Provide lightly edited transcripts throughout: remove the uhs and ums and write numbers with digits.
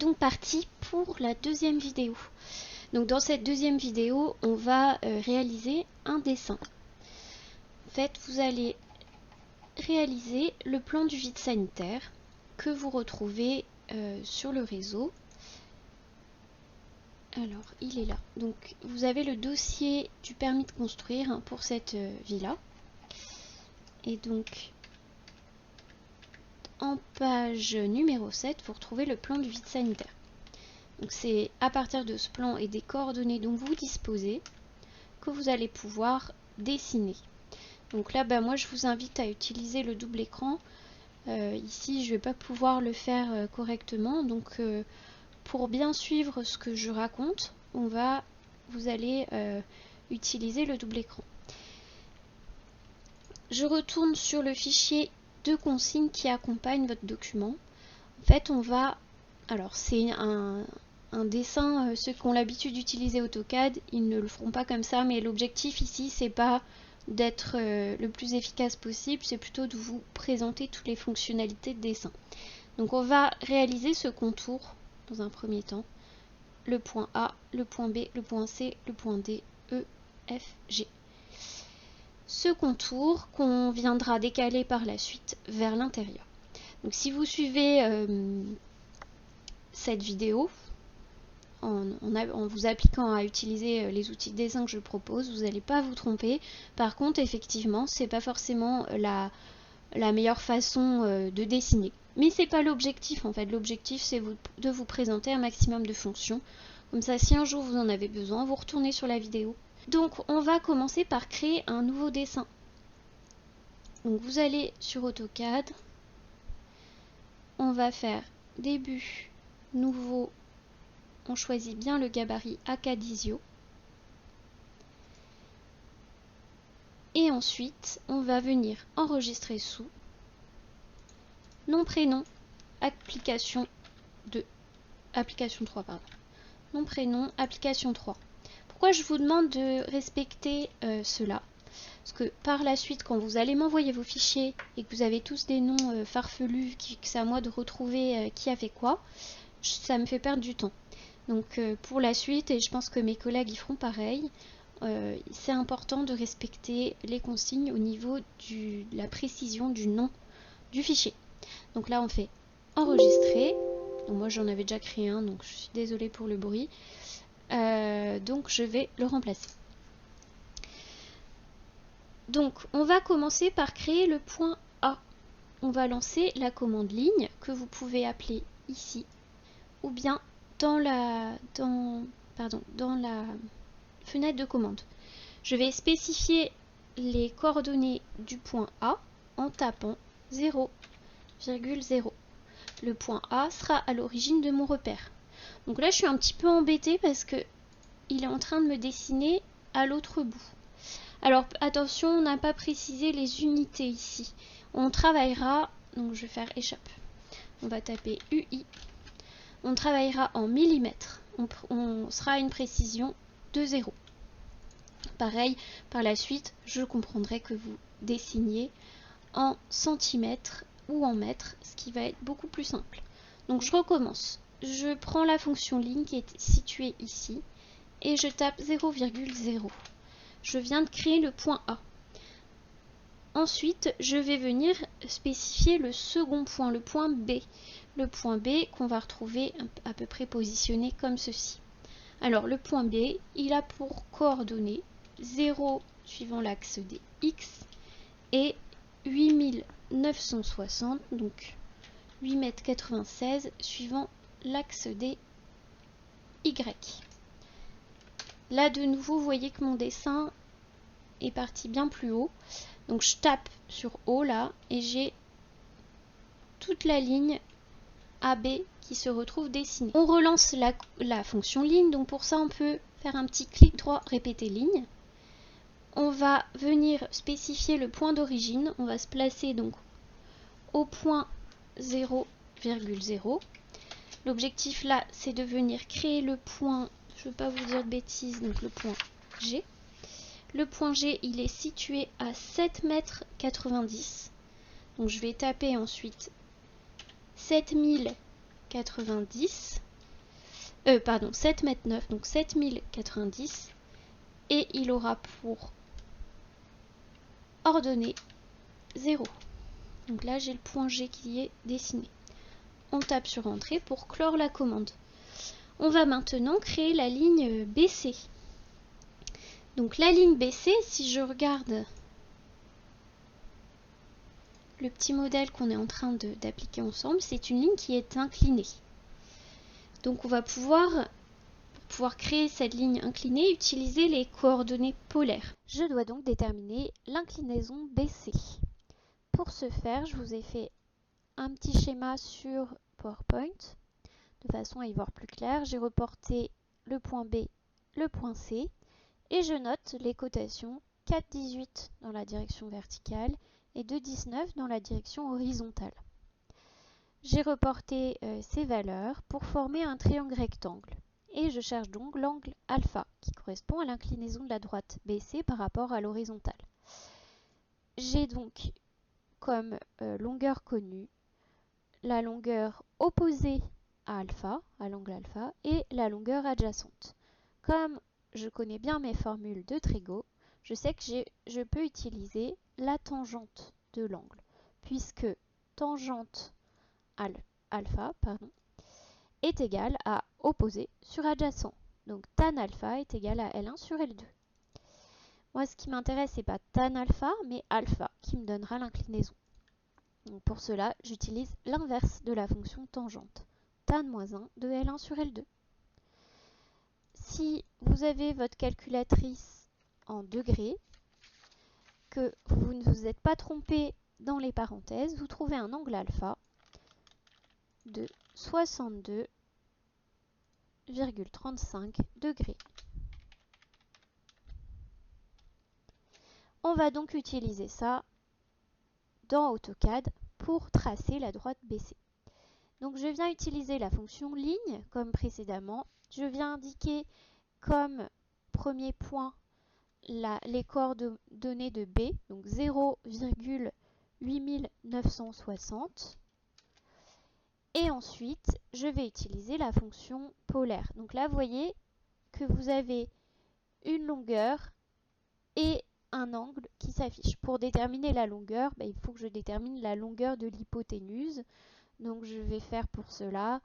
donc parti pour la deuxième vidéo. Donc dans cette deuxième vidéo, on va réaliser un dessin. En fait, vous allez réaliser le plan du vide sanitaire que vous retrouvez sur le réseau. Alors, il est là. Donc, vous avez le dossier du permis de construire pour cette villa. Et donc, en page numéro 7, vous retrouvez le plan du vide sanitaire. Donc, c'est à partir de ce plan et des coordonnées dont vous disposez que vous allez pouvoir dessiner. Donc là, moi, je vous invite à utiliser le double écran. Ici, je ne vais pas pouvoir le faire correctement. Donc, pour bien suivre ce que je raconte, vous allez utiliser le double écran. Je retourne sur le fichier de consignes qui accompagne votre document. En fait, alors c'est un dessin, ceux qui ont l'habitude d'utiliser AutoCAD, ils ne le feront pas comme ça, mais l'objectif ici, c'est pas d'être le plus efficace possible, c'est plutôt de vous présenter toutes les fonctionnalités de dessin. Donc on va réaliser ce contour dans un premier temps. Le point A, le point B, le point C, le point D, E, F, G. Ce contour qu'on viendra décaler par la suite vers l'intérieur. Donc si vous suivez cette vidéo, en vous appliquant à utiliser les outils de dessin que je propose, vous n'allez pas vous tromper. Par contre, effectivement, c'est pas forcément la meilleure façon de dessiner. Mais c'est pas l'objectif en fait. L'objectif c'est de vous présenter un maximum de fonctions. Comme ça, si un jour vous en avez besoin, vous retournez sur la vidéo. Donc on va commencer par créer un nouveau dessin. Donc vous allez sur AutoCAD. On va faire début, nouveau. On choisit bien le gabarit Acadisio. Et ensuite, on va venir enregistrer sous nom, prénom, application 2. Application 3, pardon. Nom, prénom, application 3. Pourquoi je vous demande de respecter cela? Parce que par la suite, quand vous allez m'envoyer vos fichiers et que vous avez tous des noms farfelus, que c'est à moi de retrouver qui a fait quoi, ça me fait perdre du temps. Donc pour la suite, et je pense que mes collègues y feront pareil, c'est important de respecter les consignes au niveau de la précision du nom du fichier. Donc là, on fait enregistrer. Donc moi, j'en avais déjà créé un, donc je suis désolée pour le bruit. Donc je vais le remplacer. Donc on va commencer par créer le point A. On va lancer la commande ligne que vous pouvez appeler ici ou bien dans la fenêtre de commande. Je vais spécifier les coordonnées du point A en tapant 0,0. Le point A sera à l'origine de mon repère. Donc là, je suis un petit peu embêtée parce que il est en train de me dessiner à l'autre bout. Alors attention, on n'a pas précisé les unités ici. On travaillera, donc je vais faire échappe. On va taper UI. On travaillera en millimètres. On sera à une précision de 0. Pareil, par la suite, je comprendrai que vous dessiniez en centimètres ou en mètres, ce qui va être beaucoup plus simple. Donc je recommence. Je prends la fonction ligne qui est située ici et je tape 0,0. Je viens de créer le point A. Ensuite, je vais venir spécifier le second point, le point B. Le point B qu'on va retrouver à peu près positionné comme ceci. Alors le point B, il a pour coordonnées 0 suivant l'axe des X et 8960, donc 8,96 m suivant l'axe des Y. Là de nouveau, vous voyez que mon dessin est parti bien plus haut. Donc je tape sur O là et j'ai toute la ligne AB qui se retrouve dessinée. On relance la fonction ligne, donc pour ça on peut faire un petit clic droit, répéter ligne. On va venir spécifier le point d'origine, on va se placer donc au point 0,0. L'objectif là c'est de venir créer le point, je ne veux pas vous dire de bêtises, donc le point G. Le point G, il est situé à 7,90 m. Donc je vais taper ensuite 7090. pardon, 7 mètres 9, donc 7090. Et il aura pour ordonnée 0. Donc là, j'ai le point G qui est dessiné. On tape sur Entrée pour clore la commande. On va maintenant créer la ligne BC. Donc la ligne BC, si je regarde le petit modèle qu'on est en train d'appliquer ensemble, c'est une ligne qui est inclinée. Donc on va pour pouvoir créer cette ligne inclinée, utiliser les coordonnées polaires. Je dois donc déterminer l'inclinaison BC. Pour ce faire, je vous ai fait un petit schéma sur PowerPoint, de façon à y voir plus clair. J'ai reporté le point B, le point C, et je note les cotations 4,18 dans la direction verticale et 2,19 dans la direction horizontale. J'ai reporté ces valeurs pour former un triangle rectangle. Et je cherche donc l'angle alpha, qui correspond à l'inclinaison de la droite BC par rapport à l'horizontale. J'ai donc comme longueur connue la longueur opposée à alpha, à l'angle alpha, et la longueur adjacente. Comme je connais bien mes formules de Trigo, je sais que je peux utiliser la tangente de l'angle, puisque tangente alpha est égale à opposé sur adjacent. Donc tan alpha est égal à L1 sur L2. Moi, ce qui m'intéresse, c'est pas tan alpha, mais alpha, qui me donnera l'inclinaison. Donc pour cela, j'utilise l'inverse de la fonction tangente, tan moins 1 de L1 sur L2. Si vous avez votre calculatrice en degrés, que vous ne vous êtes pas trompé dans les parenthèses, vous trouvez un angle alpha de 62,35 degrés. On va donc utiliser ça dans AutoCAD pour tracer la droite BC. Donc je viens utiliser la fonction ligne comme précédemment. Je viens indiquer comme premier point les coordonnées de B, donc 0,8960. Et ensuite, je vais utiliser la fonction polaire. Donc là, vous voyez que vous avez une longueur et un angle qui s'affiche. Pour déterminer la longueur, il faut que je détermine la longueur de l'hypoténuse. Donc je vais faire pour cela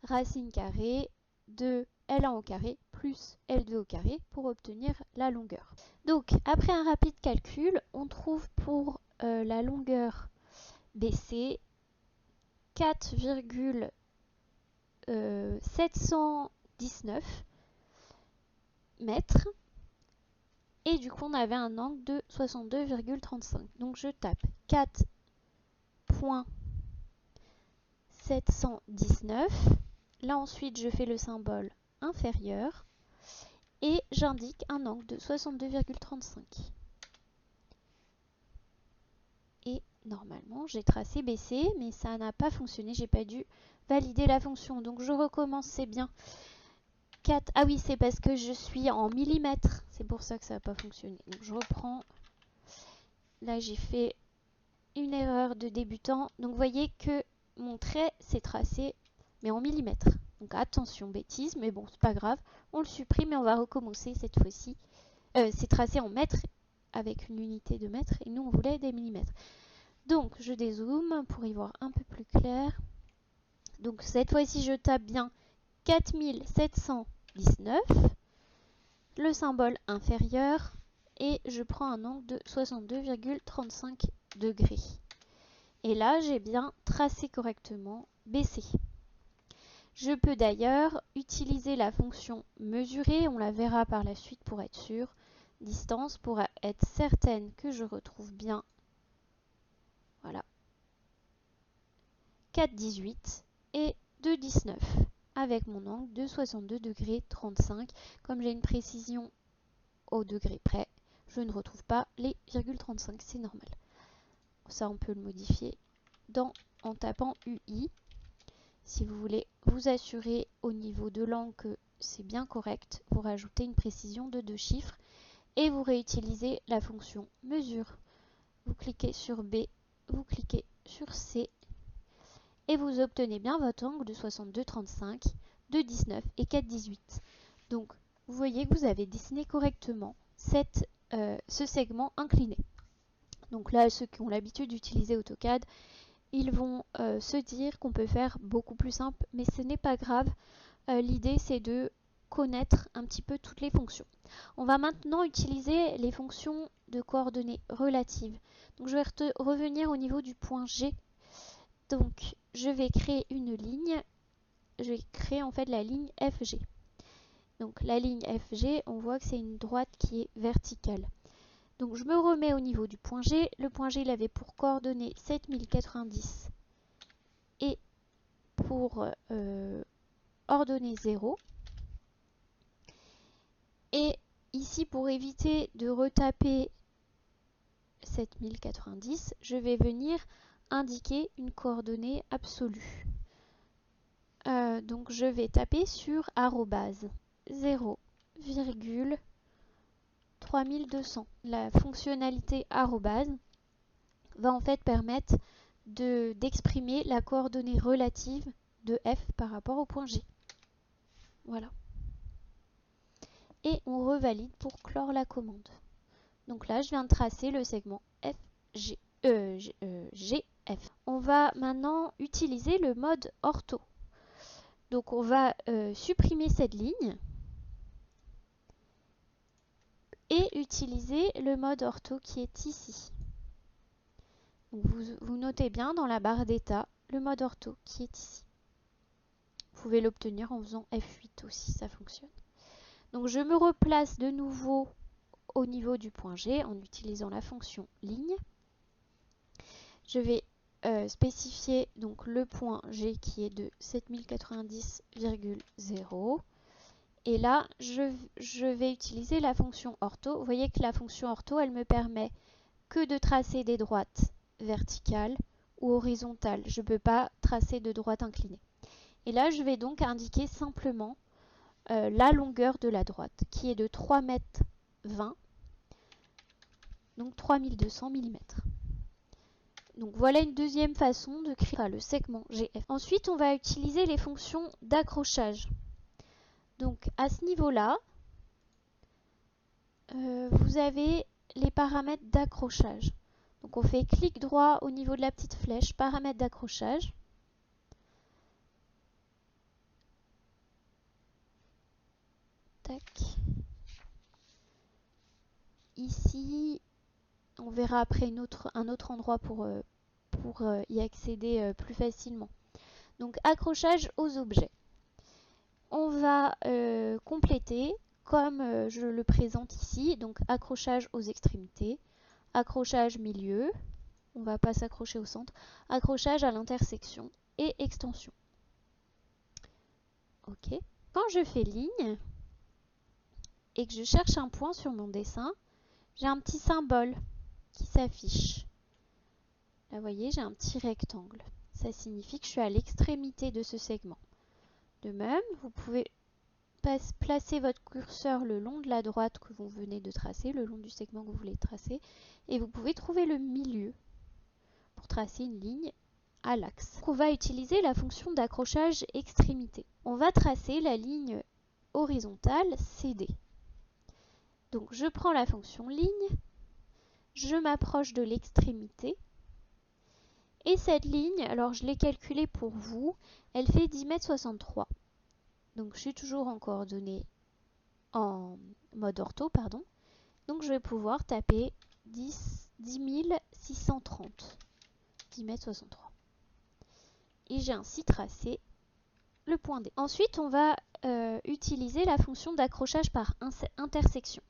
racine carrée de L1 au carré plus L2 au carré pour obtenir la longueur. Donc après un rapide calcul, on trouve pour la longueur BC 4,719 mètres. Et du coup, on avait un angle de 62,35. Donc je tape 4,719. Là ensuite, je fais le symbole inférieur. Et j'indique un angle de 62,35. Et normalement, j'ai tracé BC, mais ça n'a pas fonctionné. J'ai pas dû valider la fonction. Donc je recommence, c'est bien. 4, ah oui, c'est parce que je suis en millimètres. C'est pour ça que ça n'a pas fonctionné. Donc je reprends. Là, j'ai fait une erreur de débutant. Donc vous voyez que mon trait s'est tracé, mais en millimètres. Donc attention, bêtise, mais bon, c'est pas grave. On le supprime et on va recommencer cette fois-ci. C'est tracé en mètres avec une unité de mètres et nous on voulait des millimètres. Donc je dézoome pour y voir un peu plus clair. Donc cette fois-ci je tape bien 4719, le symbole inférieur et je prends un angle de 62,35 degrés. Et là j'ai bien tracé correctement BC. Je peux d'ailleurs utiliser la fonction mesurer, on la verra par la suite pour être sûr, distance pour être certaine que je retrouve bien, voilà, 4,18 et 2,19 avec mon angle de 62,35 degrés. Comme j'ai une précision au degré près, je ne retrouve pas les 0,35, c'est normal. Ça on peut le modifier en tapant UI. Si vous voulez vous assurer au niveau de l'angle que c'est bien correct, vous rajoutez une précision de 2 chiffres et vous réutilisez la fonction mesure. Vous cliquez sur B, vous cliquez sur C et vous obtenez bien votre angle de 62,35 2,19 et 4,18. Donc, vous voyez que vous avez dessiné correctement ce segment incliné. Donc là, ceux qui ont l'habitude d'utiliser AutoCAD, ils vont se dire qu'on peut faire beaucoup plus simple, mais ce n'est pas grave. L'idée, c'est de connaître un petit peu toutes les fonctions. On va maintenant utiliser les fonctions de coordonnées relatives. Donc je vais revenir au niveau du point G. Donc je vais créer une ligne. Je vais créer en fait la ligne FG. Donc la ligne FG, on voit que c'est une droite qui est verticale. Donc je me remets au niveau du point G. Le point G, il avait pour coordonnées 7090 et pour ordonnée 0. Et ici, pour éviter de retaper 7090, je vais venir indiquer une coordonnée absolue. Donc je vais taper sur arrobase 0,3200. La fonctionnalité arrobase va en fait permettre d'exprimer la coordonnée relative de f par rapport au point G. Voilà. Et on revalide pour clore la commande. Donc là, je viens de tracer le segment GF. On va maintenant utiliser le mode ortho. Donc on va supprimer cette ligne et utiliser le mode ortho qui est ici. Donc vous notez bien dans la barre d'état le mode ortho qui est ici. Vous pouvez l'obtenir en faisant F8 aussi, ça fonctionne. Donc je me replace de nouveau au niveau du point G en utilisant la fonction ligne. Je vais spécifier donc le point G qui est de 7090,0. Et là, je vais utiliser la fonction ortho. Vous voyez que la fonction ortho, elle me permet que de tracer des droites verticales ou horizontales. Je ne peux pas tracer de droite inclinée. Et là, je vais donc indiquer simplement la longueur de la droite, qui est de 3,20 m, donc 3200 mm. Donc voilà une deuxième façon de créer le segment GF. Ensuite, on va utiliser les fonctions d'accrochage. Donc à ce niveau-là, vous avez les paramètres d'accrochage. Donc on fait clic droit au niveau de la petite flèche, paramètres d'accrochage. Tac. Ici, on verra après un autre endroit pour y accéder plus facilement. Donc accrochage aux objets. On va compléter comme je le présente ici, donc accrochage aux extrémités, accrochage milieu, on ne va pas s'accrocher au centre, accrochage à l'intersection et extension. Ok. Quand je fais ligne et que je cherche un point sur mon dessin, j'ai un petit symbole qui s'affiche. Là, vous voyez, j'ai un petit rectangle. Ça signifie que je suis à l'extrémité de ce segment. De même, vous pouvez placer votre curseur le long de la droite que vous venez de tracer, le long du segment que vous voulez tracer, et vous pouvez trouver le milieu pour tracer une ligne à l'axe. On va utiliser la fonction d'accrochage extrémité. On va tracer la ligne horizontale CD. Donc je prends la fonction ligne, je m'approche de l'extrémité, et cette ligne, alors je l'ai calculée pour vous, elle fait 10,63 m. Donc je suis toujours en coordonnées en mode ortho, pardon. Donc je vais pouvoir taper 10,630. 10,63 m. Et j'ai ainsi tracé le point D. Ensuite, on va utiliser la fonction d'accrochage par intersection.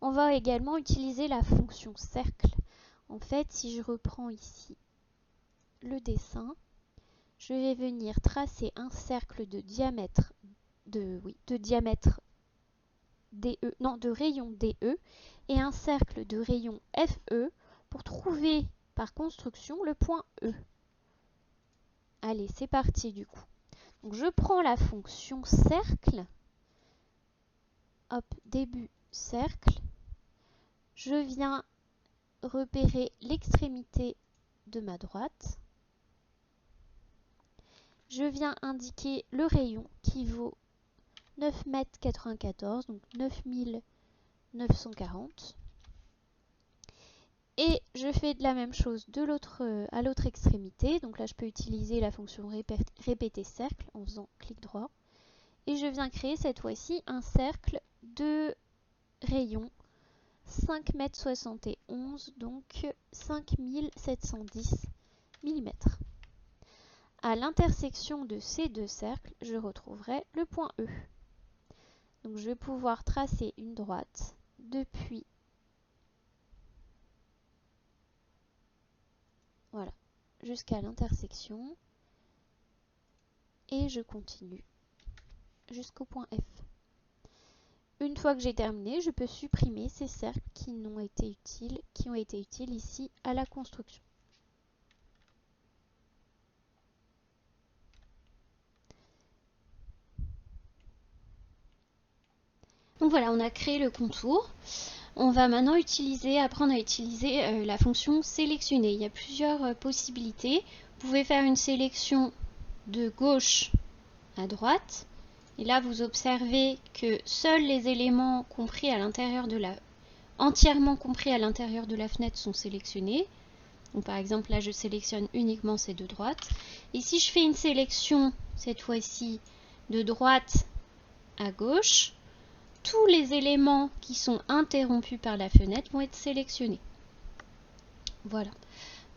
On va également utiliser la fonction cercle. En fait, si je reprends ici le dessin, je vais venir tracer un cercle de diamètre de rayon DE et un cercle de rayon FE pour trouver par construction le point E. Allez, c'est parti du coup. Donc je prends la fonction cercle, hop, début cercle, je viens repérer l'extrémité de ma droite, je viens indiquer le rayon qui vaut 9,94 m, donc 9940. Et je fais de la même chose à l'autre extrémité. Donc là, je peux utiliser la fonction répéter cercle en faisant clic droit. Et je viens créer cette fois-ci un cercle de rayon 5,71 m, donc 5710 mm. À l'intersection de ces deux cercles, je retrouverai le point E. Donc je vais pouvoir tracer une droite depuis voilà, jusqu'à l'intersection et je continue jusqu'au point F. Une fois que j'ai terminé, je peux supprimer ces cercles qui ont été utiles ici à la construction. Donc voilà, on a créé le contour. On va maintenant apprendre à utiliser la fonction sélectionner. Il y a plusieurs possibilités. Vous pouvez faire une sélection de gauche à droite. Et là, vous observez que seuls les éléments entièrement compris à l'intérieur de la fenêtre sont sélectionnés. Donc par exemple, là, je sélectionne uniquement ces deux droites. Et si je fais une sélection, cette fois-ci, de droite à gauche, tous les éléments qui sont interrompus par la fenêtre vont être sélectionnés. Voilà.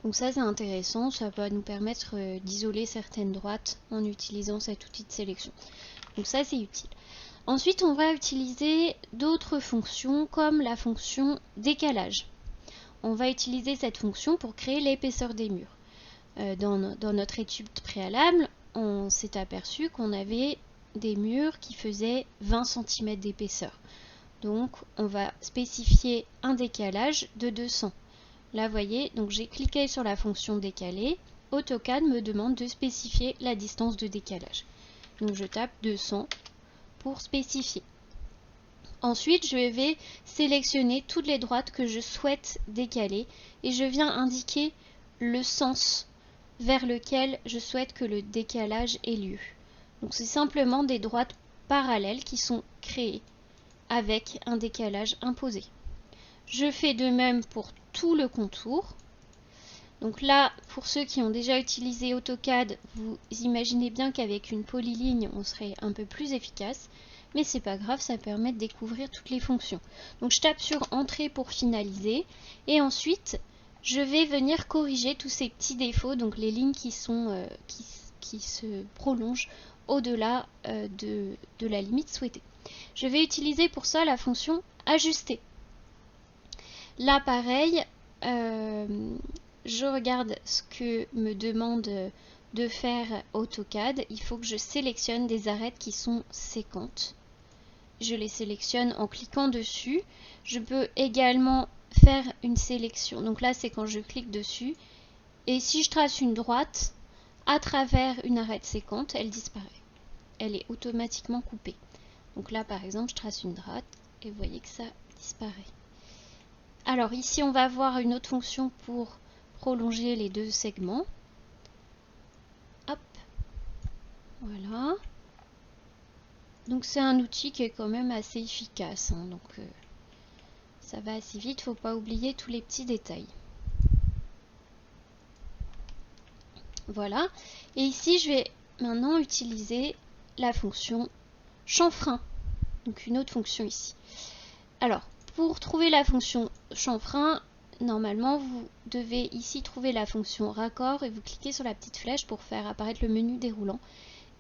Donc ça, c'est intéressant. Ça va nous permettre d'isoler certaines droites en utilisant cet outil de sélection. Donc ça, c'est utile. Ensuite, on va utiliser d'autres fonctions comme la fonction décalage. On va utiliser cette fonction pour créer l'épaisseur des murs. Dans notre étude préalable, on s'est aperçu qu'on avait des murs qui faisaient 20 cm d'épaisseur. Donc, on va spécifier un décalage de 200. Là, vous voyez, donc j'ai cliqué sur la fonction décaler. AutoCAD me demande de spécifier la distance de décalage. Donc, je tape 200 pour spécifier. Ensuite, je vais sélectionner toutes les droites que je souhaite décaler et je viens indiquer le sens vers lequel je souhaite que le décalage ait lieu. Donc c'est simplement des droites parallèles qui sont créées avec un décalage imposé. Je fais de même pour tout le contour. Donc là, pour ceux qui ont déjà utilisé AutoCAD, vous imaginez bien qu'avec une polyligne, on serait un peu plus efficace. Mais c'est pas grave, ça permet de découvrir toutes les fonctions. Donc je tape sur Entrée pour finaliser. Et ensuite, je vais venir corriger tous ces petits défauts, donc les lignes qui se prolongent au-delà de la limite souhaitée. Je vais utiliser pour ça la fonction Ajuster. Là, pareil, je regarde ce que me demande de faire AutoCAD. Il faut que je sélectionne des arêtes qui sont séquentes. Je les sélectionne en cliquant dessus. Je peux également faire une sélection. Donc là, c'est quand je clique dessus. Et si je trace une droite, à travers une arête séquente, elle disparaît. Elle est automatiquement coupée. Donc là, par exemple, je trace une droite et vous voyez que ça disparaît. Alors ici, on va voir une autre fonction pour prolonger les deux segments. Hop. Voilà. Donc c'est un outil qui est quand même assez efficace. Donc ça va assez vite, il ne faut pas oublier tous les petits détails. Voilà. Et ici, je vais maintenant utiliser la fonction chanfrein. Donc une autre fonction ici. Alors, pour trouver la fonction chanfrein, normalement, vous devez ici trouver la fonction raccord et vous cliquez sur la petite flèche pour faire apparaître le menu déroulant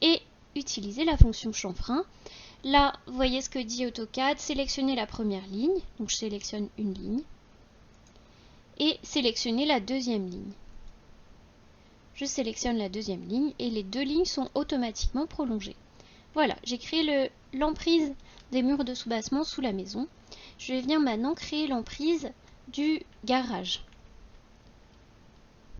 et utiliser la fonction chanfrein. Là, vous voyez ce que dit AutoCAD, sélectionnez la première ligne, donc je sélectionne une ligne, et sélectionnez la deuxième ligne. Je sélectionne la deuxième ligne et les deux lignes sont automatiquement prolongées. Voilà, j'ai créé l'emprise des murs de soubassement sous la maison. Je vais venir maintenant créer l'emprise du garage.